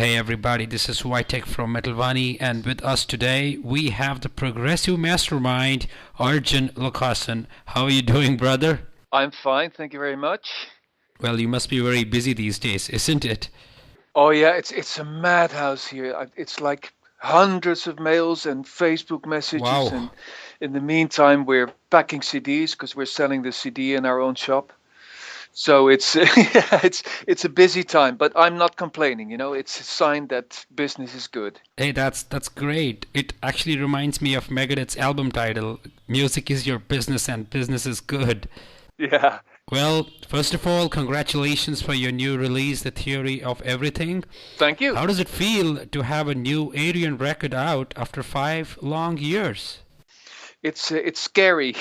Hey everybody, this is Vitek from Wani, and with us today we have the progressive mastermind Arjen Lucassen. How are you doing, brother? I'm fine, thank you very much. Well, you must be very busy these days, isn't it? Oh yeah, it's a madhouse here. It's like hundreds of mails and Facebook messages, Wow. and in the meantime we're packing CDs because we're selling the CD in our own shop. So it's yeah, it's a busy time, but I'm not complaining. It's a sign that business is good. Hey, that's great. It actually reminds me of Megadeth's album title, Music is Your Business and Business is Good. Yeah. Well, first of all, congratulations for your new release, The Theory of Everything. Thank you. How does it feel to have a new Ayreon record out after 5 long years? It's scary.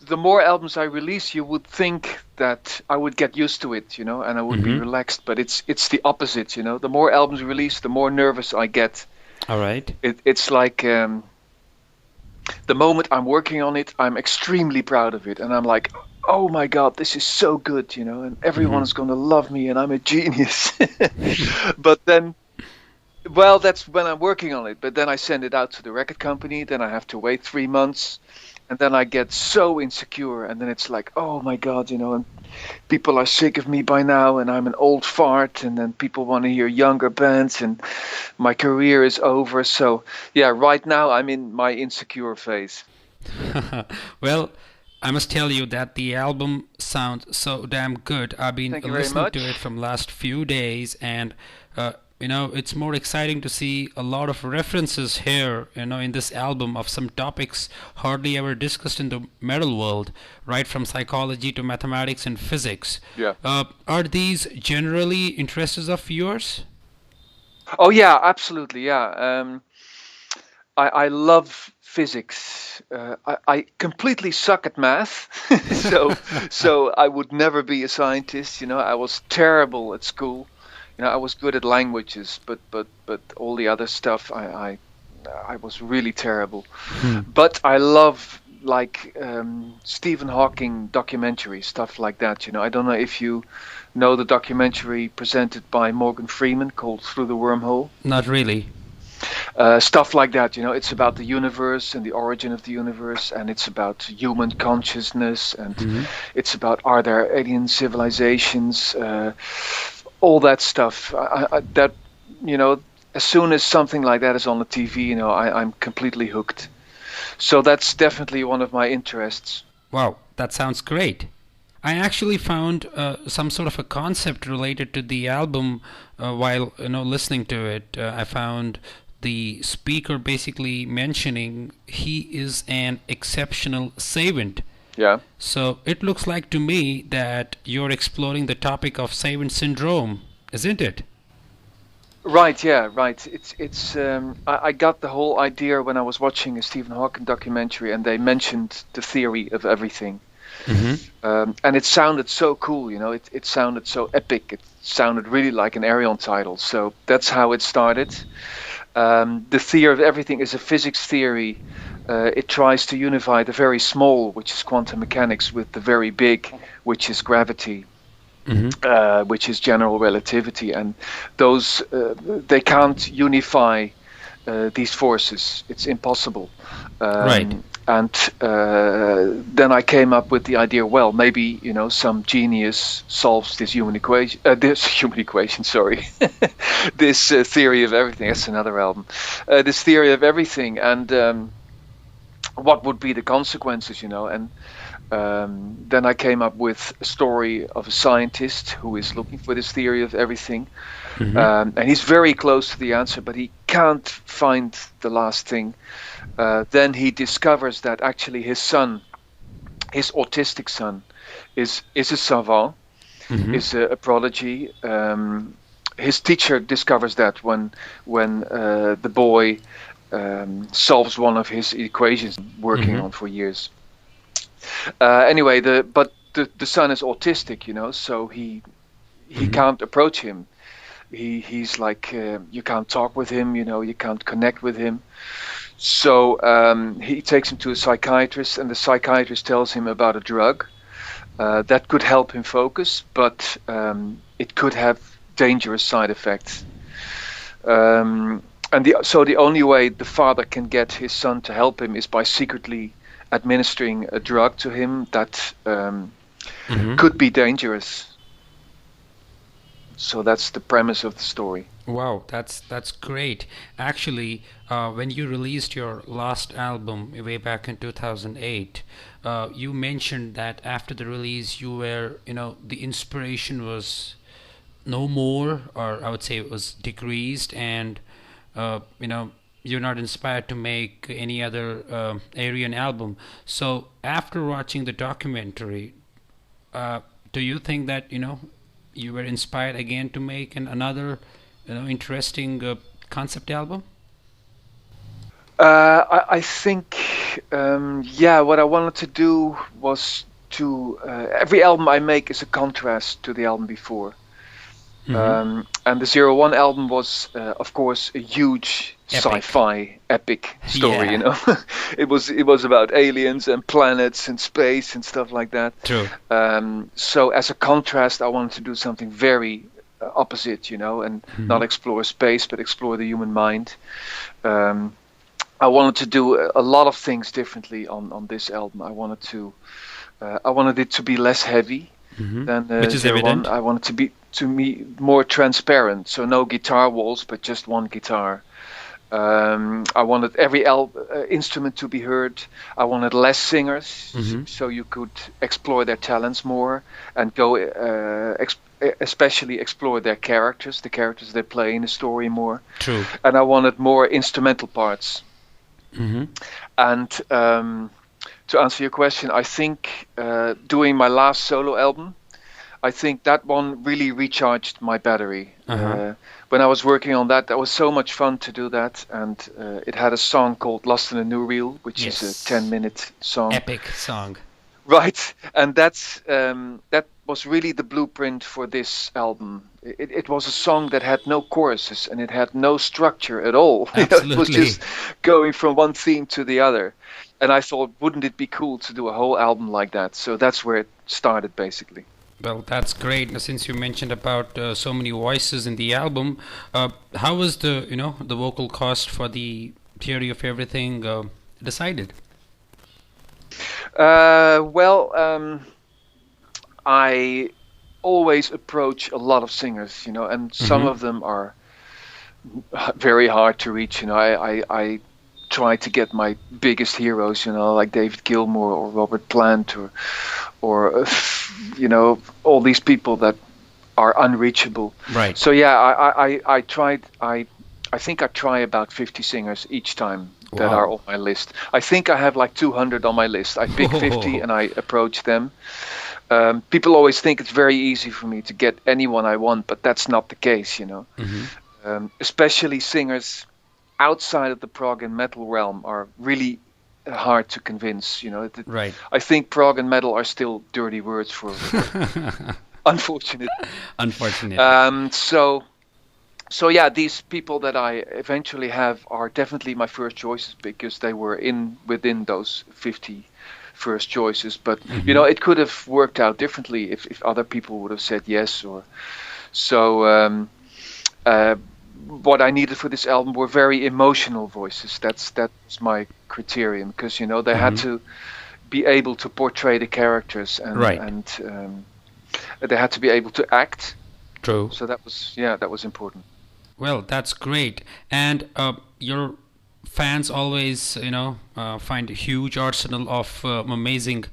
The more albums I release, you would think that I would get used to it, and I would be relaxed. But it's the opposite. The more albums release, the more nervous I get. All right. It's like the moment I'm working on it, I'm extremely proud of it, and I'm like, oh my God, this is so good, and everyone's going to love me, and I'm a genius. But then, well, that's when I'm working on it. But then I send it out to the record company. Then I have to wait 3 months. And then I get so insecure. And then it's like, oh my God, and people are sick of me by now. And I'm an old fart. And then people want to hear younger bands. And my career is over. So, yeah, right now I'm in my insecure phase. Well, I must tell you that the album sounds so damn good. I've been Thank you very listening to much. it from last few days, and it's more exciting to see a lot of references here, in this album of some topics hardly ever discussed in the metal world, right from psychology to mathematics and physics. Yeah. Are these generally interests of yours? Oh, yeah, absolutely. Yeah. I love physics. I completely suck at math, so I would never be a scientist. I was terrible at school. I was good at languages, but all the other stuff, I was really terrible. But I love like Stephen Hawking documentary stuff like that. I don't know if you know the documentary presented by Morgan Freeman called Through the Wormhole. Not really. Stuff like that, it's about the universe and the origin of the universe, and it's about human consciousness, and it's about, are there alien civilizations, all that stuff. As soon as something like that is on the TV, I'm completely hooked. So that's definitely one of my interests. Wow, that sounds great. I actually found some sort of a concept related to the album while listening to it. I found the speaker basically mentioning he is an exceptional savant. Yeah. So it looks like to me that you're exploring the topic of savant syndrome, isn't it? Right, yeah, right. I got the whole idea when I was watching a Stephen Hawking documentary, and they mentioned the theory of everything. And it sounded so cool, it sounded so epic. It sounded really like an Ayreon title. So that's how it started. The theory of everything is a physics theory. It tries to unify the very small, which is quantum mechanics, with the very big, which is gravity, which is general relativity. And those, they can't unify these forces. It's impossible. Right. And then I came up with the idea, well, maybe, some genius solves this human equation, sorry, this theory of everything. That's another album. This theory of everything, and what would be the consequences, and then I came up with a story of a scientist who is looking for this theory of everything. And he's very close to the answer, but he can't find the last thing. Then he discovers that actually his son, his autistic son, is a savant, is a prodigy. His teacher discovers that when the boy solves one of his equations working on for years. Anyway, the son is autistic, so he can't approach him. He's like, you can't talk with him, you can't connect with him. So he takes him to a psychiatrist, and the psychiatrist tells him about a drug that could help him focus, but it could have dangerous side effects. And so the only way the father can get his son to help him is by secretly administering a drug to him that could be dangerous. So that's the premise of the story. Wow, that's great. Actually, when you released your last album way back in 2008, you mentioned that after the release you were, the inspiration was no more, or I would say it was decreased, and you're not inspired to make any other Ayreon album. So after watching the documentary, do you think that you were inspired again to make another interesting concept album? I think what I wanted to do was to every album I make is a contrast to the album before. And the 01 album was, of course, a huge sci-fi epic story. It was about aliens and planets and space and stuff like that. True. So as a contrast, I wanted to do something very opposite, and not explore space but explore the human mind. I wanted to do a lot of things differently on this album. I wanted it to be less heavy than which is 01. evident. I wanted to be more transparent, so no guitar walls but just one guitar. I wanted every instrument to be heard. I wanted less singers, so you could explore their talents more and go especially explore their characters, the characters they play in the story more. True. And I wanted more instrumental parts. And to answer your question, I think doing my last solo album, I think that one really recharged my battery. When I was working on that was so much fun to do that, and it had a song called Lost in a New Reel, which is a 10-minute song. Epic song. Right, and that was really the blueprint for this album. It was a song that had no choruses and it had no structure at all. It was just going from one theme to the other. And I thought, wouldn't it be cool to do a whole album like that? So that's where it started, basically. Well, that's great. Since you mentioned about so many voices in the album, how was the the vocal cast for the Theory of Everything decided? I always approach a lot of singers, and some of them are very hard to reach. I try to get my biggest heroes, like David Gilmour or Robert Plant or all these people that are unreachable. Right. So I tried. I think I try about 50 singers each time that are on my list. I think I have like 200 on my list. I pick 50 and I approach them. People always think it's very easy for me to get anyone I want, but that's not the case, especially singers outside of the prog and metal realm are really hard to convince. Right. I think prog and metal are still dirty words for unfortunate. So these people that I eventually have are definitely my first choices because they were within those 50 first choices. But it could have worked out differently if other people would have said yes. What I needed for this album were very emotional voices. That's my criterion because they had to be able to portray the characters and they had to be able to act. True. So that was important. Well, that's great. And your fans always, find a huge arsenal of amazing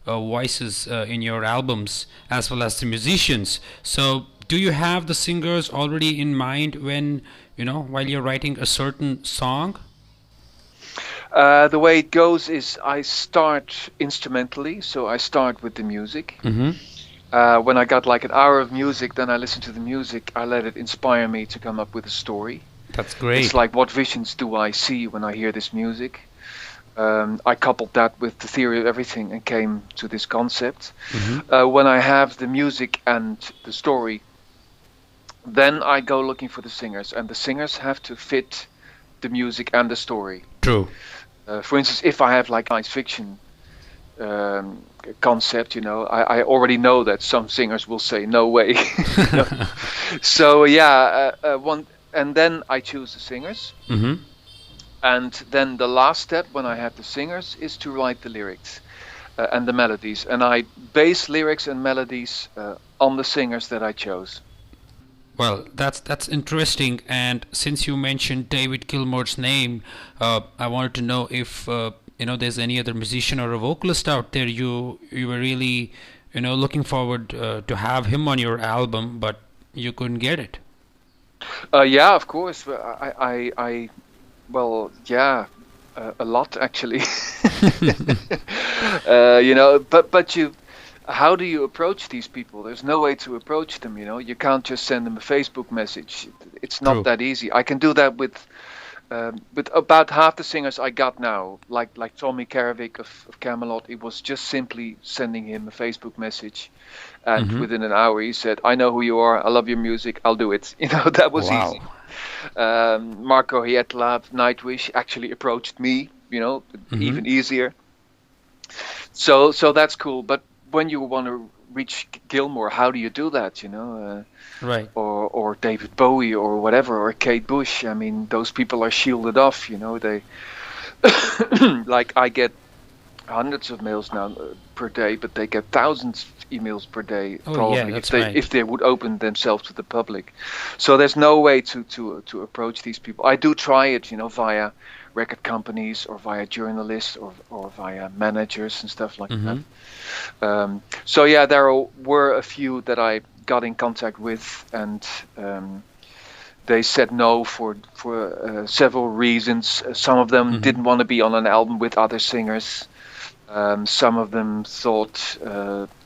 voices in your albums, as well as the musicians. So, do you have the singers already in mind when, while you're writing a certain song? The way it goes is I start instrumentally, so I start with the music. When I got like an hour of music, then I listen to the music. I let it inspire me to come up with a story. That's great. It's like, what visions do I see when I hear this music? I coupled that with the Theory of Everything and came to this concept. When I have the music and the story, then I go looking for the singers, and the singers have to fit the music and the story. True. For instance, if I have like science fiction concept. I already know that some singers will say no way. So yeah, one, and then I choose the singers. Mm-hmm. And then the last step when I have the singers is to write the lyrics and the melodies. And I base lyrics and melodies on the singers that I chose. Well, that's interesting. And since you mentioned David Gilmour's name, I wanted to know if there's any other musician or a vocalist out there you were really looking forward to have him on your album, but you couldn't get it. Yeah, of course. Well, yeah, a lot actually. But how do you approach these people? There's no way to approach them. You can't just send them a Facebook message. It's not True. that easy. I can do that with about half the singers I got now, like Tommy Karavik of Camelot. It was just simply sending him a Facebook message, and Mm-hmm. within an hour he said, "I know who you are. I love your music. I'll do it." That was Wow. easy. Marco Hietla of Nightwish actually approached me, even easier. So that's cool. But when you want to reach Gilmour, how do you do that? Right. Or David Bowie or whatever, or Kate Bush. I mean, those people are shielded off. They like I get hundreds of mails now per day, but they get thousands of emails per day Oh, probably yeah, that's if they would open themselves to the public. So there's no way to approach these people. I do try it, via record companies or via journalists or via managers and stuff like Mm-hmm. that. So yeah, there were a few that I got in contact with, and they said no for several reasons. Some of them Mm-hmm. didn't want to be on an album with other singers. Some of them thought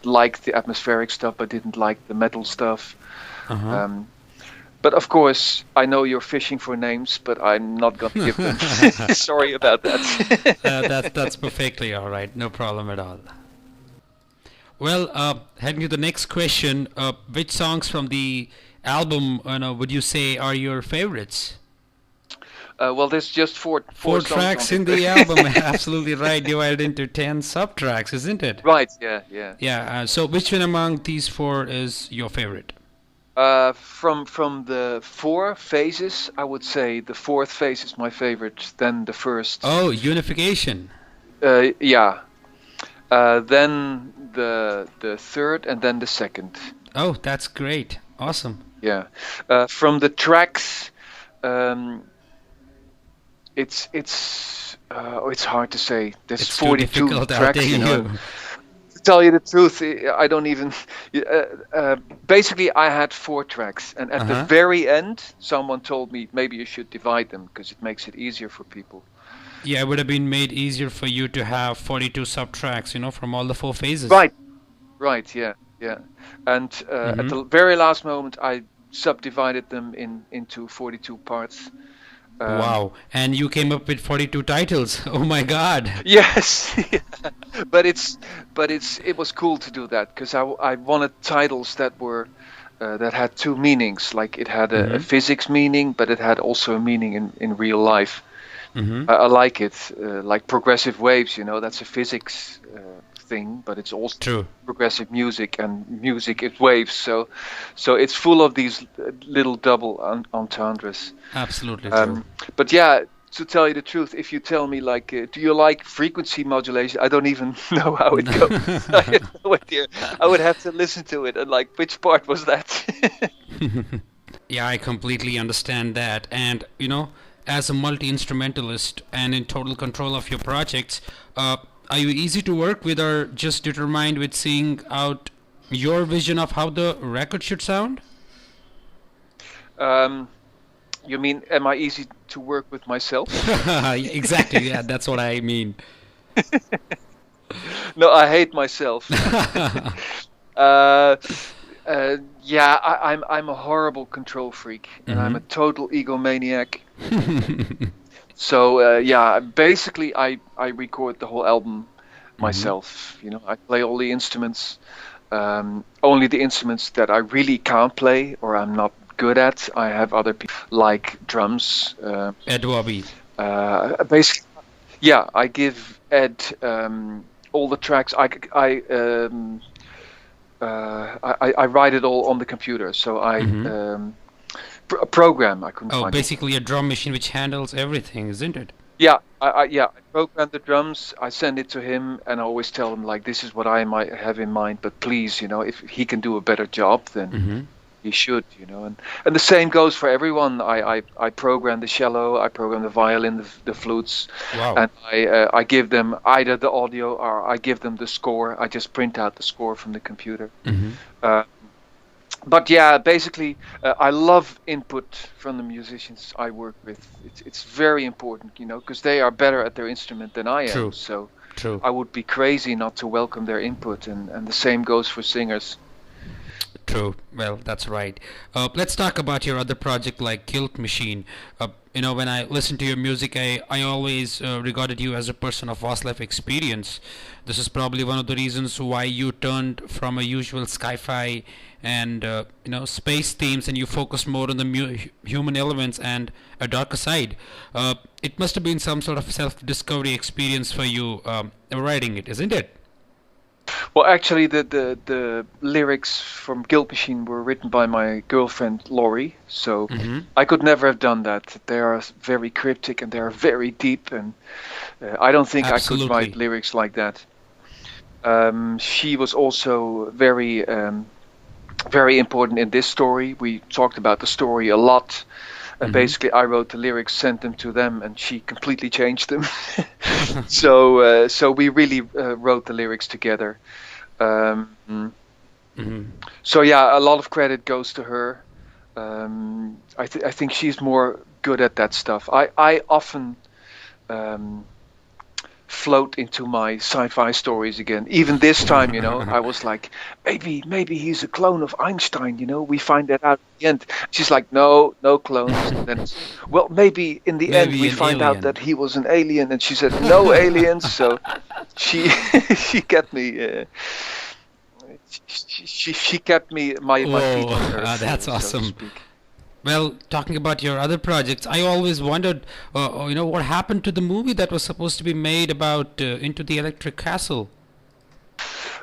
liked the atmospheric stuff but didn't like the metal stuff. Uh-huh. But of course, I know you're fishing for names, but I'm not going to give them. Sorry about that. That's perfectly all right. No problem at all. Well, heading to the next question, which songs from the album would you say are your favorites? Well, there's just four Four songs tracks on in it. the album, absolutely right, divided into 10 subtracks, isn't it? Right, yeah. Yeah, so which one among these four is your favorite? From the four phases, I would say the fourth phase is my favorite, then the first. Oh, Unification. Yeah. Then the third, and then the second. Oh, that's great. Awesome. Yeah. From the tracks, it's hard to say. There's It's too 42 difficult out tracks, there. To tell you the truth, I don't even. Basically, I had 4 tracks, and at the Uh-huh. very end, someone told me maybe you should divide them because it makes it easier for people. Yeah, it would have been made easier for you to have 42 subtracks, from all the 4 phases. Right, yeah. And at the very last moment, I subdivided them into 42 parts. Wow, and you came up with 42 titles. Oh my God. Yes, but it was cool to do that because I wanted titles that were that had 2 meanings. Like it had a physics meaning, but it had also a meaning in real life. Mm-hmm. I like it, like progressive waves. That's a physics thing, but it's also True. progressive music, and music is waves. So it's full of these little double entendres. Absolutely true. But yeah, to tell you the truth, if you tell me like, do you like frequency modulation? I don't even know how it goes. I have no idea. I would have to listen to it and like, which part was that? Yeah, I completely understand that. And, as a multi-instrumentalist and in total control of your projects, are you easy to work with or just determined with seeing out your vision of how the record should sound? You mean, am I easy to work with myself? Exactly, yeah, that's what I mean. No, I hate myself. Yeah, I'm a horrible control freak, and I'm a total egomaniac. So yeah, basically I record the whole album myself. I play all the instruments, only the instruments that I really can't play or I'm not good at. I have other people like drums. Ed Wobby. Basically, yeah, I give Ed all the tracks. I write it all on the computer. So a program. I couldn't Oh, find it. basically a drum machine which handles everything, isn't it? Yeah, I program the drums. I send it to him, and I always tell him like, this is what I might have in mind. But please, if he can do a better job, then he should, And the same goes for everyone. I program the cello, I program the violin, the flutes, Wow. and I give them either the audio or I give them the score. I just print out the score from the computer. But yeah, basically, I love input from the musicians I work with. It's very important, because they are better at their instrument than I am. True. So True. I would be crazy not to welcome their input, and the same goes for singers. True. Well, that's right. Let's talk about your other project like Guilt Machine. When I listen to your music, I always regarded you as a person of vast life experience. This is probably one of the reasons why you turned from a usual sci-fi and space themes, and you focus more on the human elements and a darker side. It must have been some sort of self-discovery experience for you writing it, isn't it? Well, actually, the lyrics from Guilt Machine were written by my girlfriend Laurie, so I could never have done that. They are very cryptic and they are very deep, and I don't think Absolutely. I could write lyrics like that. She was also very, very important in this story. We talked about the story a lot. Basically, I wrote the lyrics, sent them to them, and she completely changed them. So we really wrote the lyrics together. So yeah, a lot of credit goes to her. I think she's more good at that stuff. I often float into my sci-fi stories again. Even this time, I was like, maybe he's a clone of Einstein. We find that out at the end. She's like, no clones. And then, well, maybe in the end we find out that he was an alien. And she said, no aliens. So she kept me. She kept me my feet on earth. That's awesome. Well, talking about your other projects, I always wondered, what happened to the movie that was supposed to be made about Into the Electric Castle?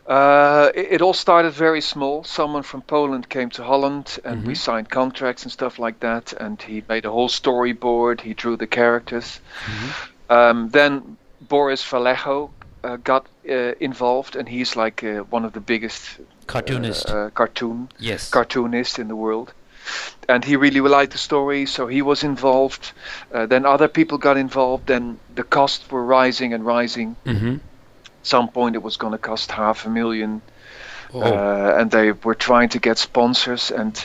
It all started very small. Someone from Poland came to Holland, and we signed contracts and stuff like that. And he made a whole storyboard. He drew the characters. Then Boris Vallejo got involved, and he's like one of the biggest cartoonists in the world. And he really liked the story, so he was involved. Then other people got involved. Then the costs were rising and rising. At some point, it was going to cost $500,000, and they were trying to get sponsors. And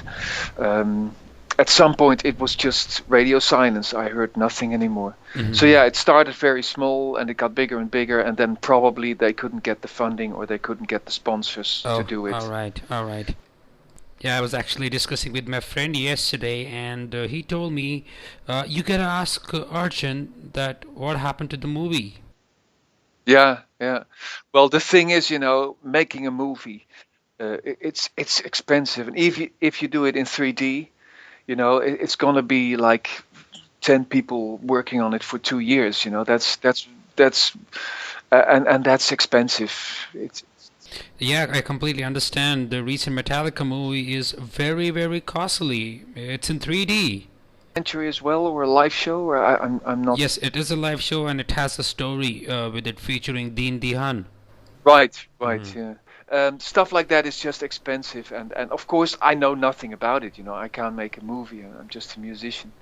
at some point, it was just radio silence. I heard nothing anymore. So yeah, it started very small, and it got bigger and bigger. And then probably they couldn't get the funding, or they couldn't get the sponsors to do it. All right. Yeah, I was actually discussing with my friend yesterday, and he told me, you gotta ask Arjen that what happened to the movie. Yeah. Well, the thing is, making a movie, it's expensive, and if you do it in 3D, it's gonna be like 10 people working on it for 2 years. That's and that's expensive. Yeah, I completely understand. The recent Metallica movie is very, very costly. It's in 3D. Century as well, or a live show, or I'm not. Yes, it is a live show, and it has a story with it featuring Dean Dehan. Right, yeah. Stuff like that is just expensive, and of course I know nothing about it. I can't make a movie. I'm just a musician.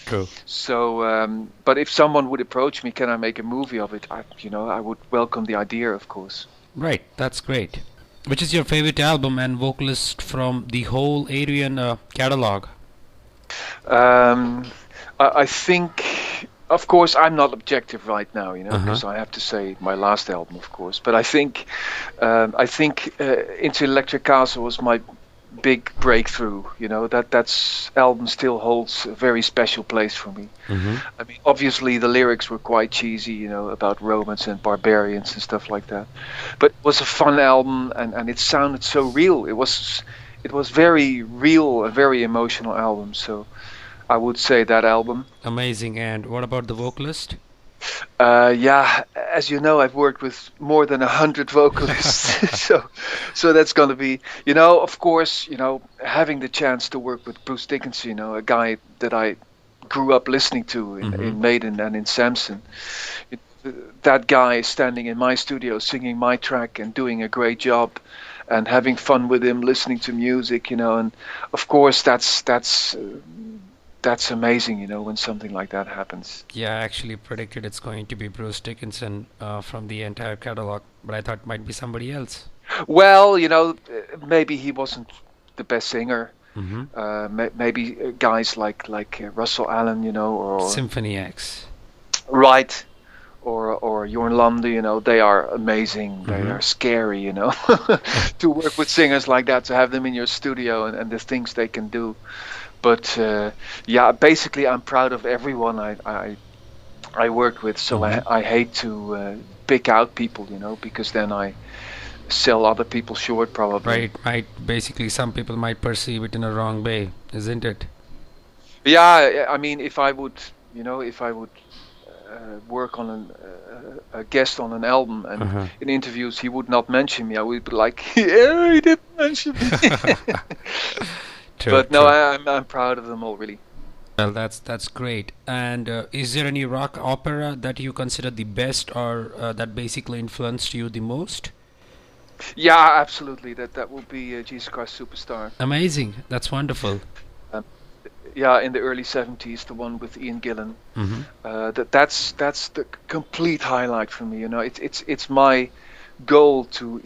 True. So, but if someone would approach me, can I make a movie of it? I would welcome the idea, of course. Right, that's great. Which is your favorite album and vocalist from the whole Ayreon catalog? I think, of course, I'm not objective right now, because I have to say my last album, of course. But I think Into Electric Castle was my big breakthrough. That's album still holds a very special place for me. I mean, obviously the lyrics were quite cheesy, about Romans and barbarians and stuff like that. But it was a fun album, and it sounded so real. It was very real, a very emotional album. So I would say that album. Amazing. And what about the vocalist? Yeah, as you know, I've worked with more than 100 vocalists, so that's going to be, of course, having the chance to work with Bruce Dickinson, a guy that I grew up listening to in Maiden and in Samson. That guy standing in my studio, singing my track and doing a great job, and having fun with him, listening to music, and of course that's amazing, when something like that happens. Yeah, I actually predicted it's going to be Bruce Dickinson from the entire catalog, but I thought it might be somebody else. Well, maybe he wasn't the best singer. Maybe guys like Russell Allen, or Symphony X. Right. Or Jorn Lande, they are amazing. They are scary, to work with singers like that, to have them in your studio and the things they can do. But yeah, basically, I'm proud of everyone I work with. So I hate to pick out people, because then I sell other people short, probably. Right. Basically, some people might perceive it in a wrong way, isn't it? Yeah, I mean, if I would work on a guest on an album, and in interviews he would not mention me, I would be like, yeah, he didn't mention me. But no, I'm proud of them all, really. Well, that's great. And is there any rock opera that you consider the best, or that basically influenced you the most? Yeah, absolutely. That will be Jesus Christ Superstar. Amazing. That's wonderful. Yeah, in the early 70s, the one with Ian Gillan. That's the complete highlight for me. It's my goal to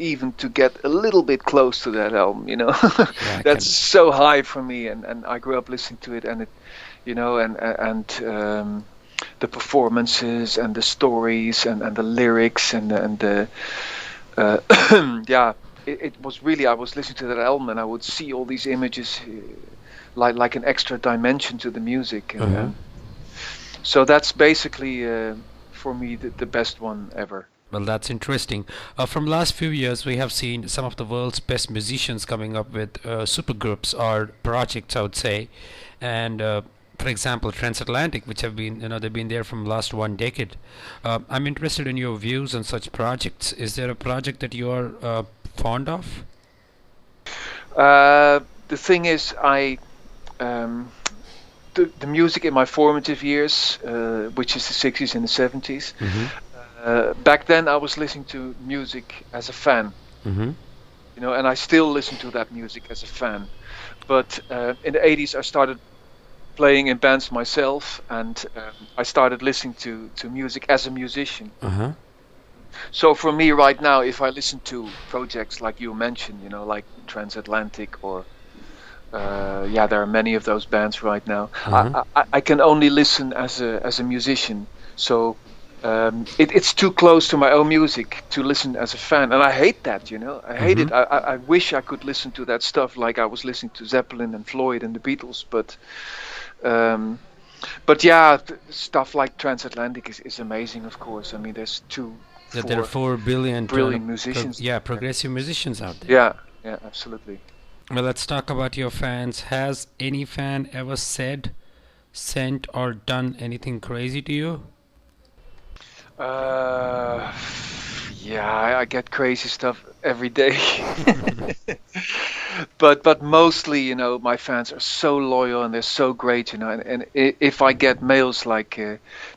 get a little bit close to that album. Yeah, that's so high for me, and I grew up listening to it, and it, and the performances and the stories and the lyrics and the yeah, it was really, I was listening to that album and I would see all these images. Like an extra dimension to the music, and so that's basically for me the best one ever. Well, that's interesting. From last few years, we have seen some of the world's best musicians coming up with supergroups or projects, I would say, and for example, Transatlantic, which have been, they've been there from last 1 decade. I'm interested in your views on such projects. Is there a project that you are fond of? The thing is, the music in my formative years, which is the 60s and the 70s, back then I was listening to music as a fan, and I still listen to that music as a fan. But in the 80s I started playing in bands myself, and I started listening to music as a musician. So for me right now, if I listen to projects like you mentioned, like Transatlantic or there are many of those bands right now. I can only listen as a musician, so it's too close to my own music to listen as a fan, and I hate that. I hate it. I wish I could listen to that stuff like I was listening to Zeppelin and Floyd and the Beatles, but yeah, stuff like Transatlantic is amazing. Of course, I mean there's there are 4 billion brilliant musicians. Progressive musicians out there. Yeah, absolutely. Well, let's talk about your fans. Has any fan ever said, sent, or done anything crazy to you? Yeah, I get crazy stuff every day. But mostly, my fans are so loyal and they're so great, and if I get mails like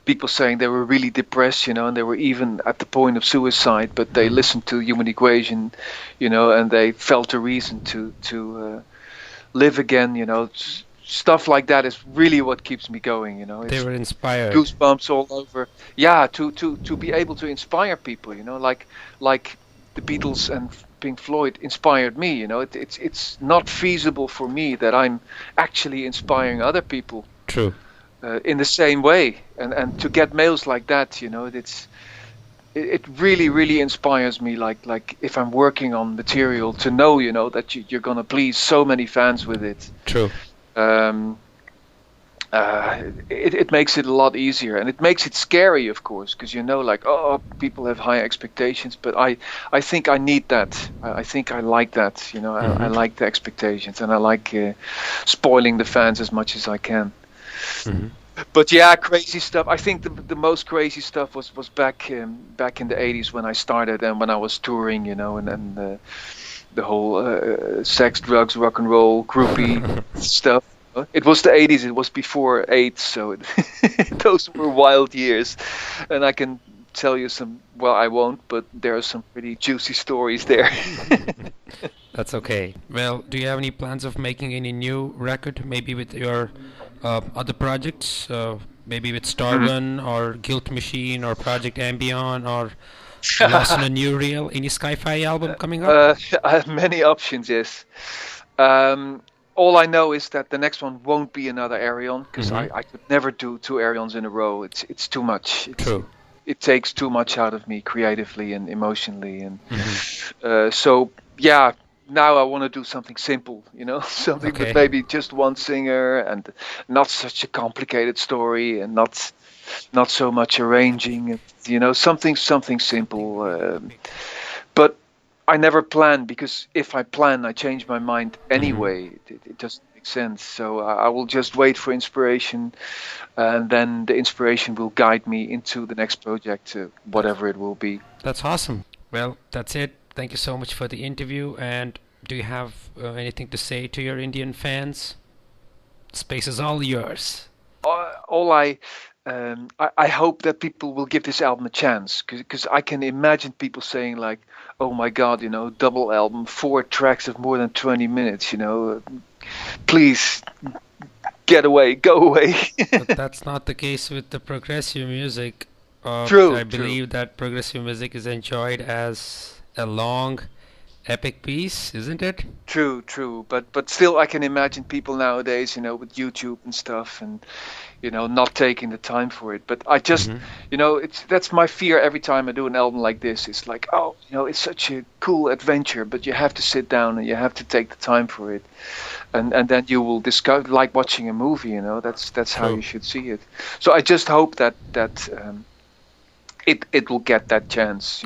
people saying they were really depressed, and they were even at the point of suicide, but they listened to Unification, and they felt a reason to live again, stuff like that is really what keeps me going. It's they were inspired. Goosebumps all over. Yeah, to be able to inspire people, like the Beatles and Pink Floyd inspired me. It's not feasible for me that I'm actually inspiring other people. True. In the same way, and to get mails like that, it really, really inspires me. Like if I'm working on material, to know, that you're gonna please so many fans with it. True. It makes it a lot easier, and it makes it scary, of course, because people have high expectations, but I think I need that. I think I like that. I like the expectations, and I like spoiling the fans as much as I can. But yeah, crazy stuff. I think the most crazy stuff was back in the '80s when I started and when I was touring, and the whole sex, drugs, rock and roll, groupie stuff. It was the '80s. It was before AIDS, so those were wild years. And I can tell you some. Well, I won't, but there are some pretty juicy stories there. That's okay. Well, do you have any plans of making any new record, maybe with your other projects, maybe with Starrun or Guilt Machine or Project Ambion or Lost in a New Reel? Any Sci-Fi album coming up? I have many options. Yes. All I know is that the next one won't be another Ayreon because I could never do two Ayreons in a row. It's too much. True. It takes too much out of me creatively and emotionally, and so yeah. Now I want to do something simple, something with maybe just one singer and not such a complicated story and not so much arranging, something simple. But I never plan because if I plan, I change my mind anyway. It doesn't make sense. So I will just wait for inspiration, and then the inspiration will guide me into the next project, whatever it will be. That's awesome. Well, that's it. Thank you so much for the interview. And do you have anything to say to your Indian fans? Space is all yours. I hope that people will give this album a chance, because I can imagine people saying like, "Oh my God, double album, 4 tracks of more than 20 minutes, please get away, go away." But that's not the case with the progressive music. True. I believe that progressive music is enjoyed as a long, epic piece, isn't it? True. But still, I can imagine people nowadays, with YouTube and stuff, and not taking the time for it. But I just, that's my fear every time I do an album like this. It's like, oh, it's such a cool adventure, but you have to sit down and you have to take the time for it, and then you will discover, like watching a movie. That's how you should see it. So I just hope that it will get that chance.